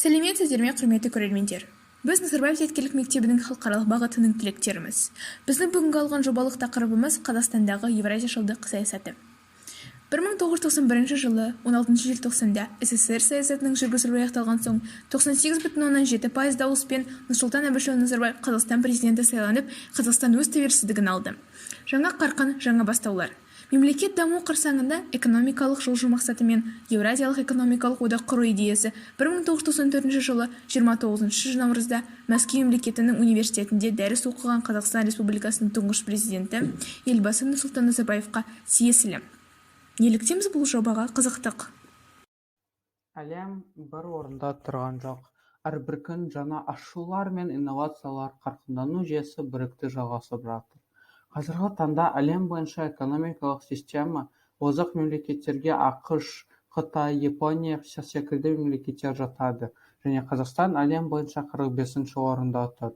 Сәлеметсіздер ме, құрметті көрермендер. Біз Назарбаев зияткерлік мектебінің халықаралық бағытының түлектеріміз. Біздің бүгінгі алған жобалық тақырыбымыз Қазақстандағы Евразия жылдық саясаты. 1991 жылы 16 желтоқсанда СССР саясатының жүргізілуі аяқталған соң 98,7% дауыспен Нұрсұлтан Әбішұлы Назарбаев Қазақстан президенті сайланып, Қазақстан өз тәуелсіздігін алды. Жаңа қарқын, жаңа бастаулар. Мемлекет даму қарсаңында экономикалық жылжу мақсатымен Еуразиялық экономикалық одақ құру идеясы 1994 жылы 29 наурызда Мәскеу мемлекетінің университетінде дәріс оқыған Қазақстан Республикасының тұңғыш президенті елбасы Нұрсұлтан Назарбаевқа тиесілі. Неліктен біз бұл жобаға қызықтық? Әлем бір орында тұрған жоқ. Әрбір күн жаңа ашулар мен инновациялар қарқындану жүйесі бірікті жалғасып жатыр. Қазіргі таңда әлем бойынша экономикалық система озық мемлекеттерге ақш, Қытай, Япония секілді мемлекеттер жатады, және Қазақстан әлем бойынша 45-ші орында тұр.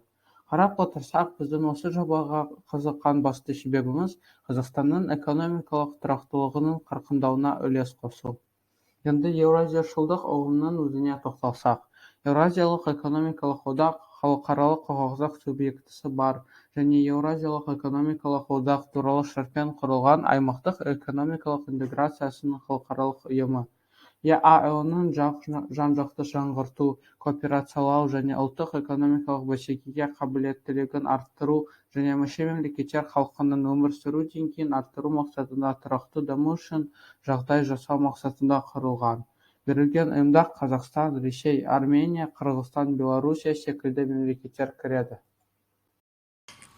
Қарап отырсақ, біздің осы жобаға қызыққан басты себебіміз Қазақстанның экономикалық тұрақтылығының қарқындауына үлес қосу. Енді Еуразияшылдық ұғымның өзіне тоқталсақ, Еуразиялық экономикалық одақ халықаралық құқықтық субъектісі бар және Еуразиялық экономикалық одақ туралы шартпен құрылған аймақтық экономикалық интеграциясының халықаралық ұйымы. ЕАЭО-ның жан-жақты жаңғырту, кооперациялау және ұлттық экономикалық бәсекеге қабілеттілігін арттыру және мүше мемлекеттер халқының өмір сүру деңгейін арттыру мақсатында тұрақты даму үшін жағдай жасау мақсатында құрылған. Берілген ұйымдар Қазақстан, Ресей, Армения, Қырғызстан, Белоруссия секілді мемлекеттер кіреді.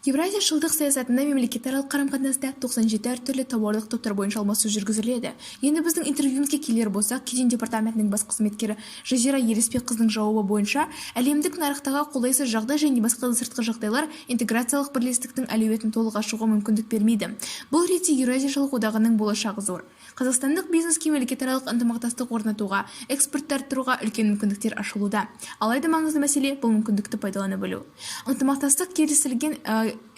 Евразия жылдық саясатында мемлекетаралық қарым-қатынаста 97 әртүрлі тауарлық топтар бойынша алмасу жүргізіледі. Енді біздің интервьюімізге келер болсақ, кеден департаментінің бас қызметкері Жазира Ереспекқызының жауабы бойынша, әлемдік нарықтағы қолайсыз жағдай және басқа да сыртқы жағдайлар интеграциялық бірлестіктің әлеуетін толық ашуға мүмкіндік бермейді. Бұл ретте Еуразиялық одағының болашағы зор. Қазақстандық бизнеске мемлекетаралық ынтымақтастық орнатуға, экспортты арттыруға үлкен мүмкіндіктер ашылуда. Алайда маңызды мәселе бұл мүмкіндікті пайдалана білу. Ынтымақтастық келісілген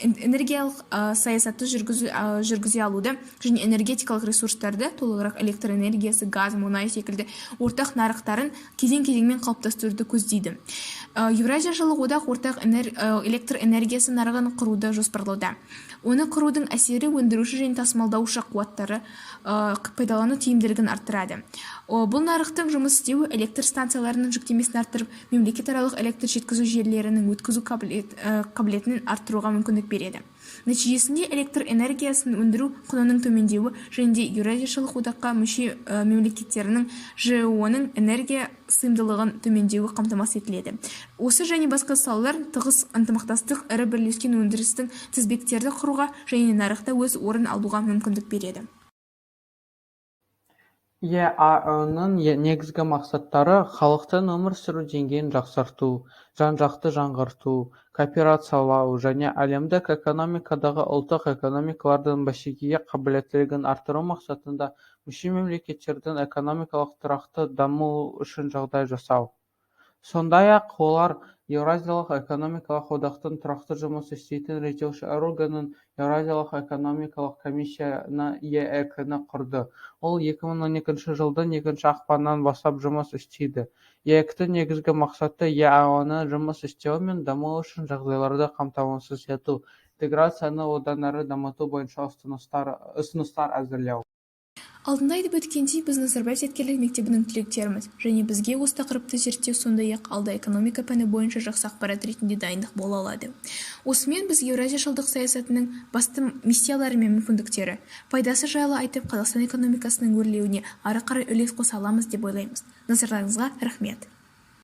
энергиялық саясатты жүргізе алуды және энергетикалық ресурстарды, толығырақ электр энергиясы, газ, мұнай секілді ортақ нарықтарын кезең-кезеңмен қалыптастыруды көздейді. Еуразиялық одақ ортақ электр энергиясы нарығын құруды жоспарлауда. Оны құрудың әсері өндіруші және тасымалдаушы қуаттары пайдалану тиімділігін арттырады. Бұл нарықтың жұмыс істеуі электр станцияларының жүктемесін арттырып, мемлекетаралық электр жеткізу желілерінің өткізу қабілетін арттыруға мүмкіндік береді. Нәтижесінде электр энергиясын өндіру құнының төмендеуі және де Еуразиялық одаққа мүше мемлекеттерінің ЖЭО-ның энергия сыйымдылығын төмендеуі қамтамасыз етіледі. Осы және басқа салалар тығыз ынтымақтастық ірі бірлескен өндірістің тізбектерді құруға және нарықта өз орын алуға мүмкіндік береді. ЕАЭО-ның негізгі мақсаттары халықтың өмір сүру деңгейін жақсарту, жан-жақты жаңғырту, кооперациялау және әлемдік экономикадағы ұлттық экономикалардың бәсекеге қабілеттілігін арттыру мақсатында мүше мемлекеттердің экономикалық тұрақты дамуы үшін жағдай жасау. Сондай-ақ олар Еуразиялық экономикалық одақтың тұрақты жұмыс істейтін реттеуші органын Еуразиялық экономикалық комиссияны ЕЭК-ны құрды. Ол 2012 жылдың 2 ақпаннан бастап жұмыс істейді. ЕЭК-тің негізгі мақсаты ЕАЭО-ны жұмыс істеуі мен дамуы үшін жағдайларды қамтамасыз ету, интеграцияны одан әрі дамыту бойынша ұсыныстар әзірлеу. Алдында айтып өткендей, біз Назарбаев зияткерлік мектебінің түлектеріміз, және бізге осы тақырыпты зерттеу сондай-ақ алда экономика пәні бойынша жақсы ақпарат ретінде дайындық бола алады. Осымен біз Еуразия жылдық саясатының басты миссиялары мен мүмкіндіктері, пайдасы жайлы айтып, Қазақстан экономикасының өрлеуіне ары қарай үлес қоса аламыз деп ойлаймыз. Назарларыңызға рахмет.